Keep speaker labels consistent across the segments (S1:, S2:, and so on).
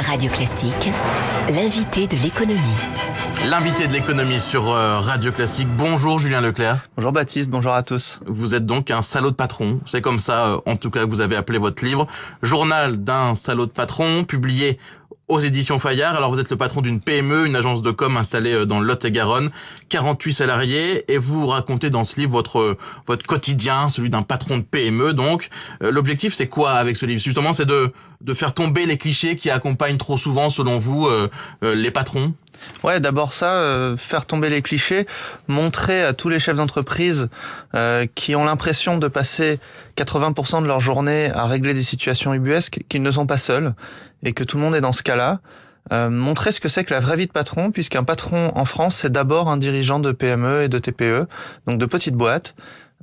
S1: Radio Classique, l'invité de l'économie.
S2: L'invité de l'économie sur Radio Classique. Bonjour Julien Leclerc.
S3: Bonjour Baptiste, bonjour à tous.
S2: Vous êtes donc un salaud de patron. C'est comme ça, en tout cas, que vous avez appelé votre livre. Journal d'un salaud de patron, publié aux éditions Fayard. Alors vous êtes le patron d'une PME, une agence de com installée dans le Lot-et-Garonne, 48 salariés, et vous racontez dans ce livre votre quotidien, celui d'un patron de PME. Donc l'objectif c'est quoi avec ce livre? Justement, c'est de faire tomber les clichés qui accompagnent trop souvent, selon vous, les patrons.
S3: Ouais, d'abord ça, faire tomber les clichés, montrer à tous les chefs d'entreprise qui ont l'impression de passer 80% de leur journée à régler des situations ubuesques, qu'ils ne sont pas seuls et que tout le monde est dans ce cas-là. Montrer ce que c'est que la vraie vie de patron, puisqu'un patron en France, c'est d'abord un dirigeant de PME et de TPE, donc de petites boîtes,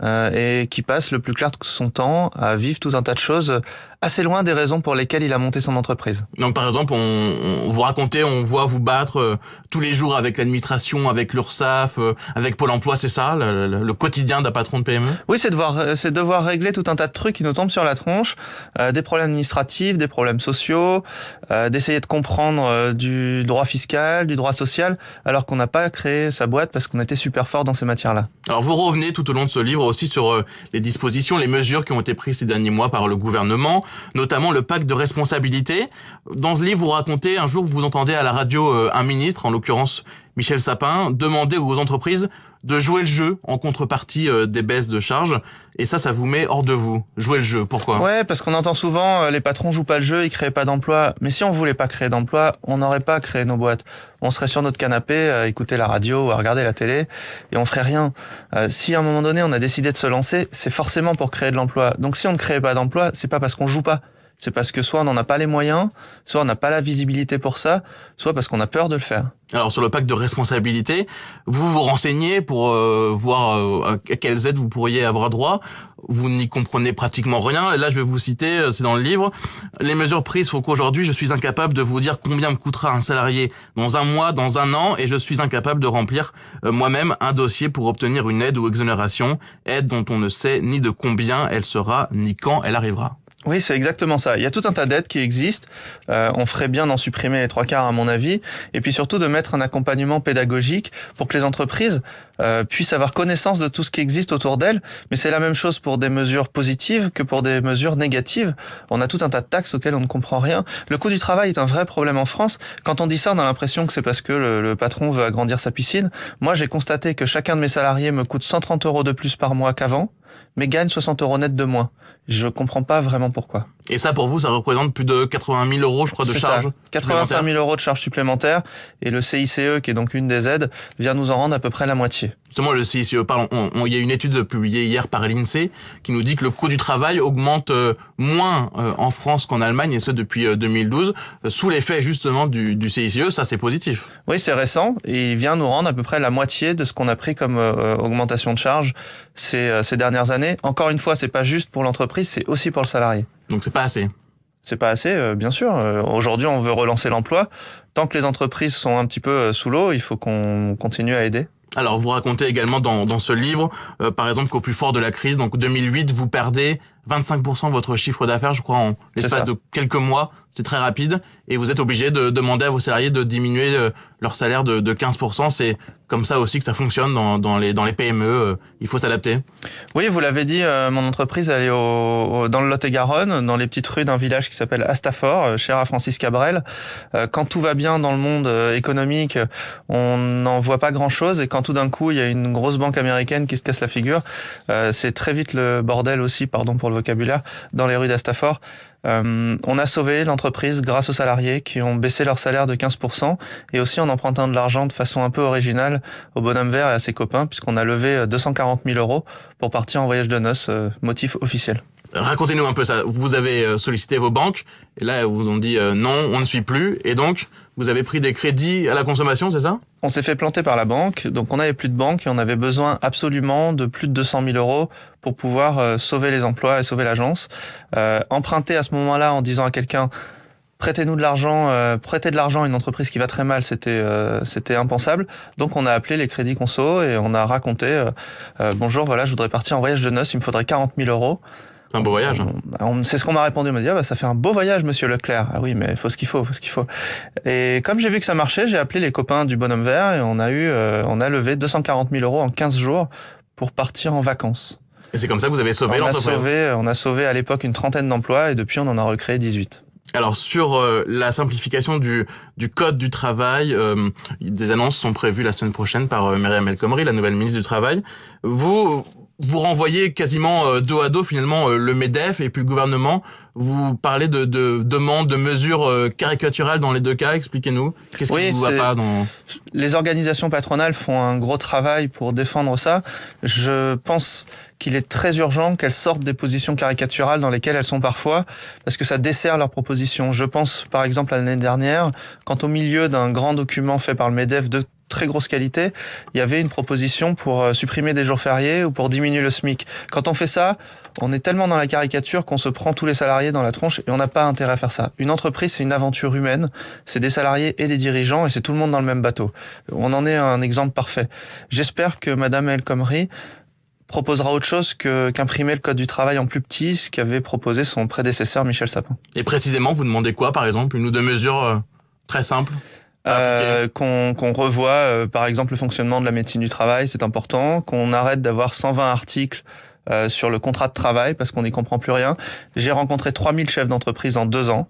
S3: et qui passe le plus clair de son temps à vivre tout un tas de choses assez loin des raisons pour lesquelles il a monté son entreprise.
S2: Donc par exemple, on vous racontez, on voit vous battre tous les jours avec l'administration, avec l'URSSAF, avec Pôle emploi, c'est ça, le quotidien d'un patron de PME?
S3: Oui, c'est devoir régler tout un tas de trucs qui nous tombent sur la tronche, des problèmes administratifs, des problèmes sociaux, d'essayer de comprendre du droit fiscal, du droit social, alors qu'on n'a pas créé sa boîte parce qu'on était super fort dans ces matières-là.
S2: Alors vous revenez tout au long de ce livre aussi sur les dispositions, les mesures qui ont été prises ces derniers mois par le gouvernement, notamment le pacte de responsabilité. Dans ce livre, vous racontez, un jour, vous entendez à la radio un ministre, en l'occurrence Michel Sapin, demander aux entreprises de jouer le jeu en contrepartie des baisses de charges. Et ça vous met hors de vous. Jouer le jeu, pourquoi?
S3: Ouais, parce qu'on entend souvent les patrons jouent pas le jeu, ils créent pas d'emploi. Mais si on voulait pas créer d'emploi, on n'aurait pas créé nos boîtes. On serait sur notre canapé à écouter la radio ou à regarder la télé et on ferait rien. Si à un moment donné on a décidé de se lancer, c'est forcément pour créer de l'emploi. Donc si on ne crée pas d'emploi, c'est pas parce qu'on joue pas. C'est parce que soit on n'en a pas les moyens, soit on n'a pas la visibilité pour ça, soit parce qu'on a peur de le faire.
S2: Alors sur le pacte de responsabilité, vous vous renseignez pour voir à quelles aides vous pourriez avoir droit. Vous n'y comprenez pratiquement rien. Et là, je vais vous citer, c'est dans le livre. Les mesures prises font qu'aujourd'hui, je suis incapable de vous dire combien me coûtera un salarié dans un mois, dans un an, et je suis incapable de remplir moi-même un dossier pour obtenir une aide ou exonération, aide dont on ne sait ni de combien elle sera, ni quand elle arrivera.
S3: Oui, c'est exactement ça. Il y a tout un tas d'aides qui existent. On ferait bien d'en supprimer les 3/4 à mon avis. Et puis surtout de mettre un accompagnement pédagogique pour que les entreprises puissent avoir connaissance de tout ce qui existe autour d'elles. Mais c'est la même chose pour des mesures positives que pour des mesures négatives. On a tout un tas de taxes auxquelles on ne comprend rien. Le coût du travail est un vrai problème en France. Quand on dit ça, on a l'impression que c'est parce que le patron veut agrandir sa piscine. Moi, j'ai constaté que chacun de mes salariés me coûte 130 € de plus par mois qu'avant, mais gagne 60 € net de moins. Je comprends pas vraiment pourquoi.
S2: Et ça, pour vous, ça représente plus de 80 000 €, je crois, de charges.
S3: 85 000 € de charges supplémentaires. Et le CICE, qui est donc une des aides, vient nous en rendre à peu près la moitié.
S2: Justement, le CICE, il y a une étude publiée hier par l'INSEE qui nous dit que le coût du travail augmente moins en France qu'en Allemagne, et ce depuis 2012, sous l'effet justement du CICE. Ça, c'est positif.
S3: Oui, c'est récent, et il vient nous rendre à peu près la moitié de ce qu'on a pris comme augmentation de charges ces dernières années. Encore une fois, c'est pas juste pour l'entreprise, c'est aussi pour le salarié.
S2: Donc c'est pas assez.
S3: C'est pas assez, bien sûr. Aujourd'hui, on veut relancer l'emploi. Tant que les entreprises sont un petit peu sous l'eau, il faut qu'on continue à aider.
S2: Alors, vous racontez également dans ce livre, par exemple, qu'au plus fort de la crise, donc 2008, vous perdez 25% de votre chiffre d'affaires, je crois, en l'espace de quelques mois. C'est très rapide. Et vous êtes obligé de demander à vos salariés de diminuer leur salaire de 15%. C'est comme ça aussi que ça fonctionne dans les PME. Il faut s'adapter.
S3: Oui, vous l'avez dit, mon entreprise, elle est dans le Lot-et-Garonne, dans les petites rues d'un village qui s'appelle Astafort, cher à Francis Cabrel. Quand tout va bien dans le monde économique, on n'en voit pas grand-chose. Et quand tout d'un coup, il y a une grosse banque américaine qui se casse la figure, c'est très vite le bordel aussi, pardon pour le vocabulaire, dans les rues d'Astafort. On a sauvé l'entreprise grâce aux salariés qui ont baissé leur salaire de 15% et aussi en empruntant de l'argent de façon un peu originale au bonhomme vert et à ses copains, puisqu'on a levé 240 000 € pour partir en voyage de noces, motif officiel.
S2: Racontez-nous un peu ça. Vous avez sollicité vos banques et là, ils vous ont dit non, on ne suit plus. Et donc, vous avez pris des crédits à la consommation, c'est ça?
S3: On s'est fait planter par la banque, donc on n'avait plus de banque et on avait besoin absolument de plus de 200 000 € pour pouvoir sauver les emplois et sauver l'agence. Emprunter à ce moment-là en disant à quelqu'un prêtez-nous de l'argent, prêter de l'argent à une entreprise qui va très mal, c'était impensable. Donc on a appelé les crédits conso et on a raconté bonjour, voilà, je voudrais partir en voyage de noces, il me faudrait 40 000 €.
S2: C'est un beau voyage.
S3: C'est ce qu'on m'a répondu. On m'a dit, ça fait un beau voyage, monsieur Leclerc. Ah oui, mais faut ce qu'il faut. Et comme j'ai vu que ça marchait, j'ai appelé les copains du Bonhomme Vert et on a levé 240 000 € en 15 jours pour partir en vacances.
S2: Et c'est comme ça que vous avez sauvé l'entreprise.
S3: On a sauvé à l'époque une trentaine d'emplois et depuis on en a recréé 18.
S2: Alors sur la simplification du code du travail, des annonces sont prévues la semaine prochaine par Myriam El Khomri, la nouvelle ministre du Travail. Vous renvoyez quasiment dos à dos finalement le MEDEF et puis le gouvernement. Vous parlez de demandes, de mesures caricaturales dans les deux cas. Expliquez-nous. Qu'est-ce qui vous va pas dans...
S3: Les organisations patronales font un gros travail pour défendre ça. Je pense qu'il est très urgent qu'elles sortent des positions caricaturales dans lesquelles elles sont parfois, parce que ça dessert leurs propositions. Je pense par exemple à l'année dernière, quand au milieu d'un grand document fait par le MEDEF de très grosse qualité, il y avait une proposition pour supprimer des jours fériés ou pour diminuer le SMIC. Quand on fait ça, on est tellement dans la caricature qu'on se prend tous les salariés dans la tronche et on n'a pas intérêt à faire ça. Une entreprise, c'est une aventure humaine, c'est des salariés et des dirigeants et c'est tout le monde dans le même bateau. On en est un exemple parfait. J'espère que Madame El Khomri proposera autre chose qu'imprimer le code du travail en plus petit, ce qu'avait proposé son prédécesseur Michel Sapin.
S2: Et précisément, vous demandez quoi, par exemple? Une ou deux mesures très simples?
S3: Qu'on revoie, par exemple, le fonctionnement de la médecine du travail, c'est important. Qu'on arrête d'avoir 120 articles sur le contrat de travail parce qu'on n'y comprend plus rien. J'ai rencontré 3000 chefs d'entreprise en 2 ans.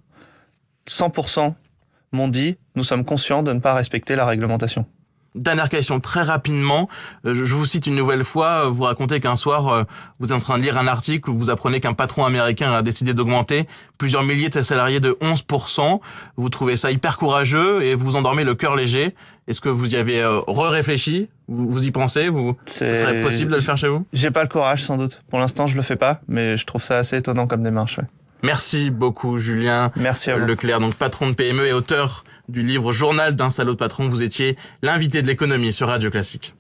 S3: 100% m'ont dit, nous sommes conscients de ne pas respecter la réglementation.
S2: Dernière question, très rapidement. Je vous cite une nouvelle fois. Vous racontez qu'un soir, vous êtes en train de lire un article où vous apprenez qu'un patron américain a décidé d'augmenter plusieurs milliers de ses salariés de 11%. Vous trouvez ça hyper courageux et vous endormez le cœur léger. Est-ce que vous y avez réfléchi? Vous y pensez? Ce serait possible de le faire chez vous?
S3: J'ai pas le courage, sans doute. Pour l'instant, je le fais pas, mais je trouve ça assez étonnant comme démarche. Ouais.
S2: Merci beaucoup, Julien.
S3: Merci à vous.
S2: Leclerc, donc patron de PME et auteur du livre Journal d'un salaud de patron. Vous étiez l'invité de l'économie sur Radio Classique.